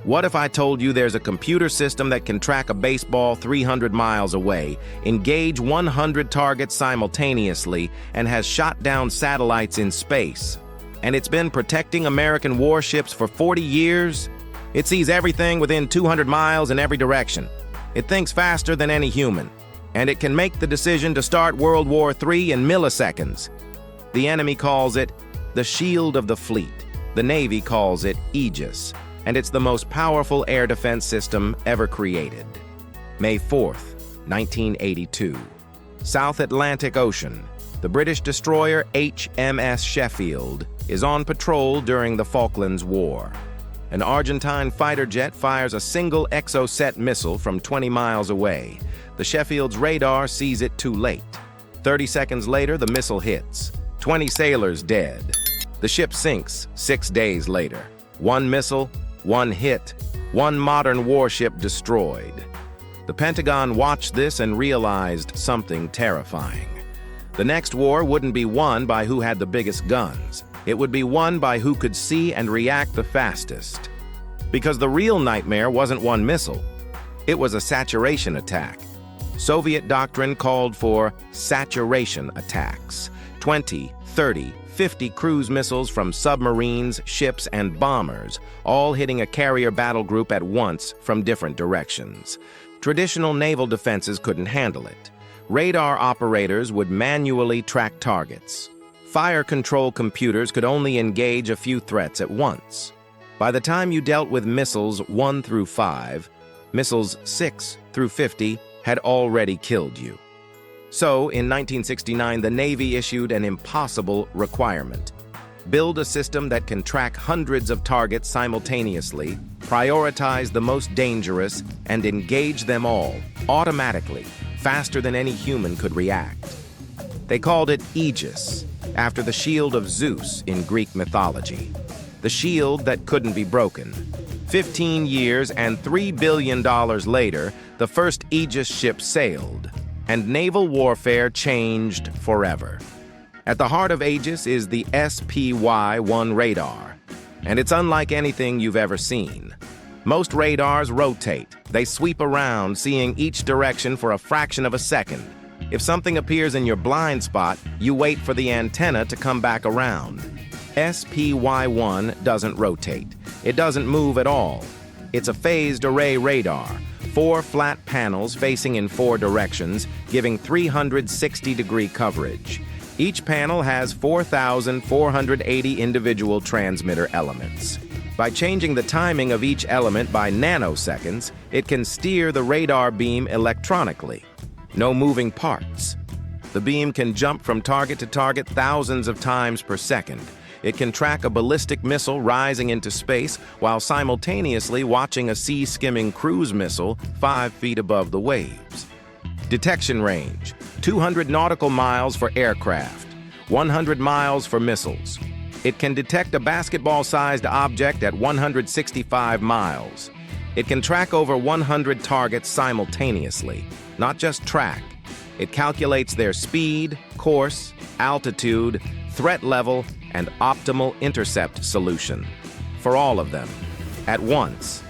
What if I told you there's a computer system that can track a baseball 300 miles away, engage 100 targets simultaneously, and has shot down satellites in space? And it's been protecting American warships for 40 years? It sees everything within 200 miles in every direction. It thinks faster than any human, and it can make the decision to start World War III in milliseconds. The enemy calls it the Shield of the Fleet. The Navy calls it AEGIS, and it's the most powerful air defense system ever created. May 4th, 1982. South Atlantic Ocean. The British destroyer HMS Sheffield is on patrol during the Falklands War. An Argentine fighter jet fires a single Exocet missile from 20 miles away. The Sheffield's radar sees it too late. 30 seconds later, the missile hits. 20 sailors dead. The ship sinks 6 days later. One missile, one hit, one modern warship destroyed. The Pentagon watched this and realized something terrifying. The next war wouldn't be won by who had the biggest guns. It would be won by who could see and react the fastest. Because the real nightmare wasn't one missile. It was a saturation attack. Soviet doctrine called for saturation attacks. 20, 30, 50 cruise missiles from submarines, ships, and bombers, all hitting a carrier battle group at once from different directions. Traditional naval defenses couldn't handle it. Radar operators would manually track targets. Fire control computers could only engage a few threats at once. By the time you dealt with missiles 1 through 5, missiles 6 through 50 had already killed you. So, in 1969, the Navy issued an impossible requirement. Build a system that can track hundreds of targets simultaneously, prioritize the most dangerous, and engage them all, automatically, faster than any human could react. They called it AEGIS, after the shield of Zeus in Greek mythology. The shield that couldn't be broken. 15 years and $3 billion later, the first AEGIS ship sailed, and naval warfare changed forever. At the heart of AEGIS is the SPY-1 radar, and it's unlike anything you've ever seen. Most radars rotate. They sweep around, seeing each direction for a fraction of a second. If something appears in your blind spot, you wait for the antenna to come back around. SPY-1 doesn't rotate. It doesn't move at all. It's a phased array radar, 4 flat panels facing in 4 directions, giving 360-degree coverage. Each panel has 4,480 individual transmitter elements. By changing the timing of each element by nanoseconds, it can steer the radar beam electronically. No moving parts. The beam can jump from target to target thousands of times per second. It can track a ballistic missile rising into space while simultaneously watching a sea-skimming cruise missile 5 feet above the waves. Detection range: 200 nautical miles for aircraft, 100 miles for missiles. It can detect a basketball-sized object at 165 miles. It can track over 100 targets simultaneously, not just track. It calculates their speed, course, altitude, threat level, and optimal intercept solution. For all of them, at once.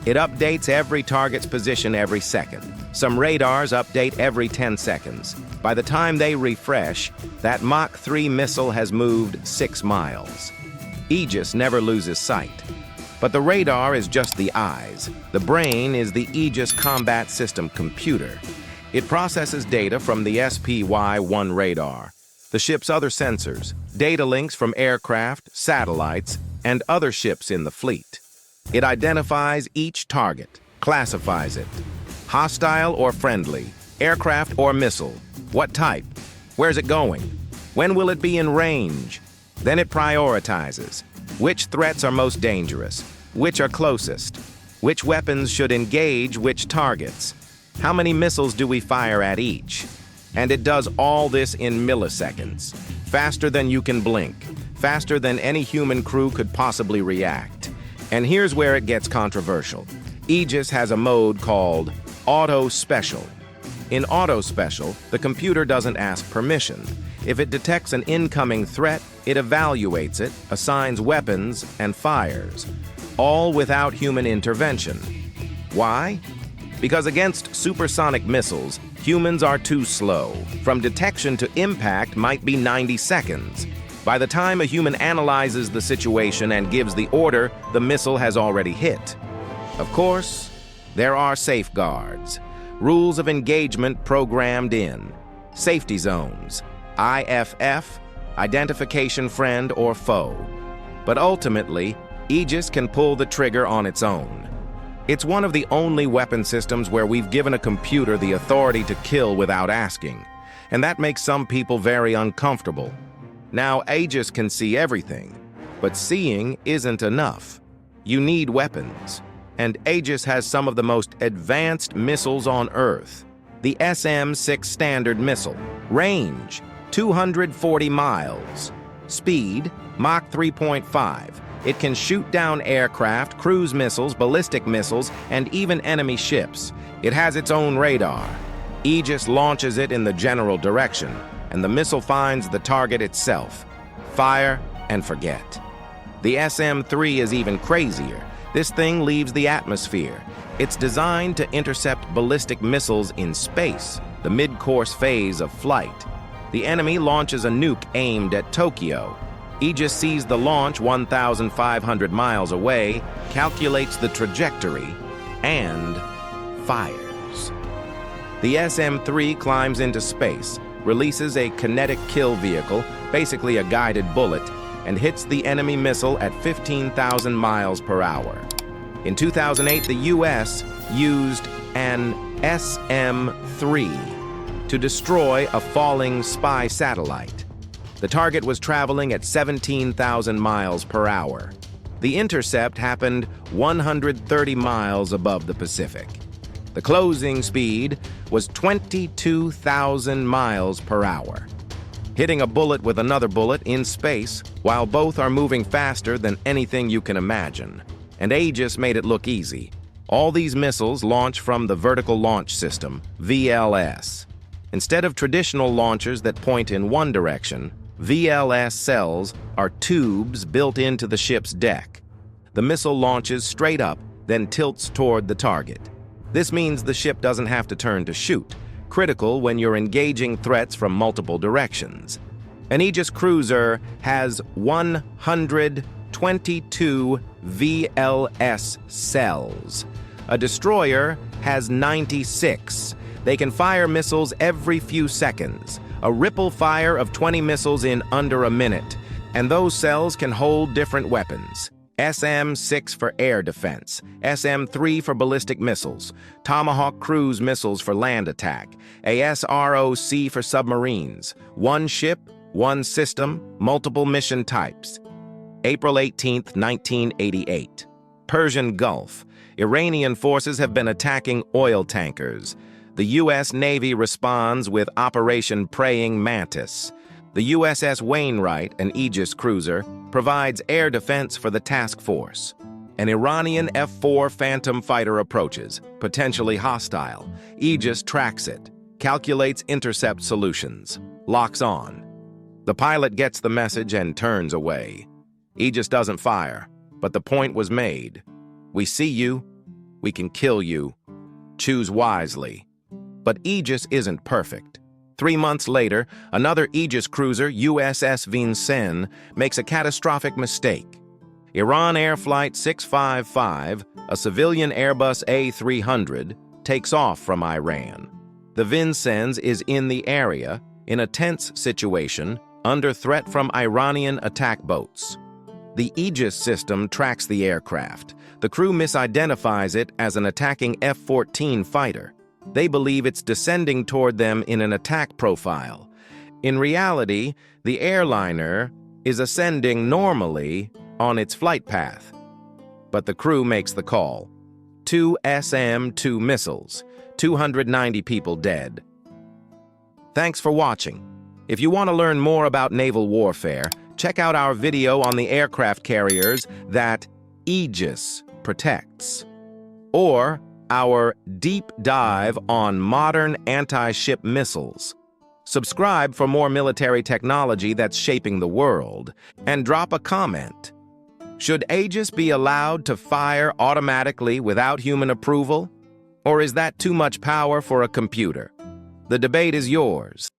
It updates every target's position every second. Some radars update every 10 seconds. By the time they refresh, that Mach 3 missile has moved 6 miles. AEGIS never loses sight. But the radar is just the eyes. The brain is the AEGIS Combat System computer. It processes data from the SPY-1 radar, the ship's other sensors, data links from aircraft, satellites, and other ships in the fleet. It identifies each target, classifies it. Hostile or friendly, aircraft or missile, what type, where's it going, when will it be in range? Then it prioritizes. Which threats are most dangerous? Which are closest? Which weapons should engage which targets? How many missiles do we fire at each? And it does all this in milliseconds, faster than you can blink, faster than any human crew could possibly react. And here's where it gets controversial. AEGIS has a mode called Auto Special. In Auto Special, the computer doesn't ask permission. If it detects an incoming threat, it evaluates it, assigns weapons, and fires. all without human intervention. Why? Because against supersonic missiles, humans are too slow. From detection to impact might be 90 seconds. By the time a human analyzes the situation and gives the order, the missile has already hit. Of course, there are safeguards, rules of engagement programmed in, safety zones, IFF, identification friend or foe. But ultimately, Aegis can pull the trigger on its own. It's one of the only weapon systems where we've given a computer the authority to kill without asking, and that makes some people very uncomfortable. Now, Aegis can see everything, but seeing isn't enough. You need weapons, and Aegis has some of the most advanced missiles on Earth. The SM-6 Standard Missile. Range, 240 miles. Speed, Mach 3.5. It can shoot down aircraft, cruise missiles, ballistic missiles, and even enemy ships. It has its own radar. Aegis launches it in the general direction, and the missile finds the target itself. Fire and forget. The SM-3 is even crazier. This thing leaves the atmosphere. It's designed to intercept ballistic missiles in space, the mid-course phase of flight. The enemy launches a nuke aimed at Tokyo. Aegis sees the launch 1,500 miles away, calculates the trajectory, and fires. The SM-3 climbs into space, releases a kinetic kill vehicle, basically a guided bullet, and hits the enemy missile at 15,000 miles per hour. In 2008, the US used an SM-3 to destroy a falling spy satellite. The target was traveling at 17,000 miles per hour. The intercept happened 130 miles above the Pacific. The closing speed was 22,000 miles per hour. Hitting a bullet with another bullet in space, while both are moving faster than anything you can imagine. And Aegis made it look easy. All these missiles launch from the Vertical Launch System, VLS. Instead of traditional launchers that point in one direction, VLS cells are tubes built into the ship's deck. The missile launches straight up, then tilts toward the target. This means the ship doesn't have to turn to shoot, critical when you're engaging threats from multiple directions. An Aegis cruiser has 122 VLS cells. A destroyer has 96. They can fire missiles every few seconds, a ripple fire of 20 missiles in under a minute, and those cells can hold different weapons. SM-6 for air defense, SM-3 for ballistic missiles, Tomahawk cruise missiles for land attack, ASROC for submarines, one ship, one system, multiple mission types. April 18, 1988. Persian Gulf. Iranian forces have been attacking oil tankers. The U.S. Navy responds with Operation Praying Mantis. The USS Wainwright, an Aegis cruiser, provides air defense for the task force. An Iranian F-4 Phantom fighter approaches, potentially hostile. Aegis tracks it, calculates intercept solutions, locks on. The pilot gets the message and turns away. Aegis doesn't fire, but the point was made. We see you, we can kill you. Choose wisely. But Aegis isn't perfect. 3 months later, another Aegis cruiser, USS Vincennes, makes a catastrophic mistake. Iran Air Flight 655, a civilian Airbus A300, takes off from Iran. The Vincennes is in the area, in a tense situation, under threat from Iranian attack boats. The Aegis system tracks the aircraft. The crew misidentifies it as an attacking F-14 fighter. They believe it's descending toward them in an attack profile. In reality, the airliner is ascending normally on its flight path. But the crew makes the call. 2 SM-2 missiles, 290 people dead. Thanks for watching. If you want to learn more about naval warfare, check out our video on the aircraft carriers that Aegis protects, or our deep dive on modern anti-ship missiles. Subscribe for more military technology that's shaping the world, and drop a comment. Should AEGIS be allowed to fire automatically without human approval? Or is that too much power for a computer? The debate is yours.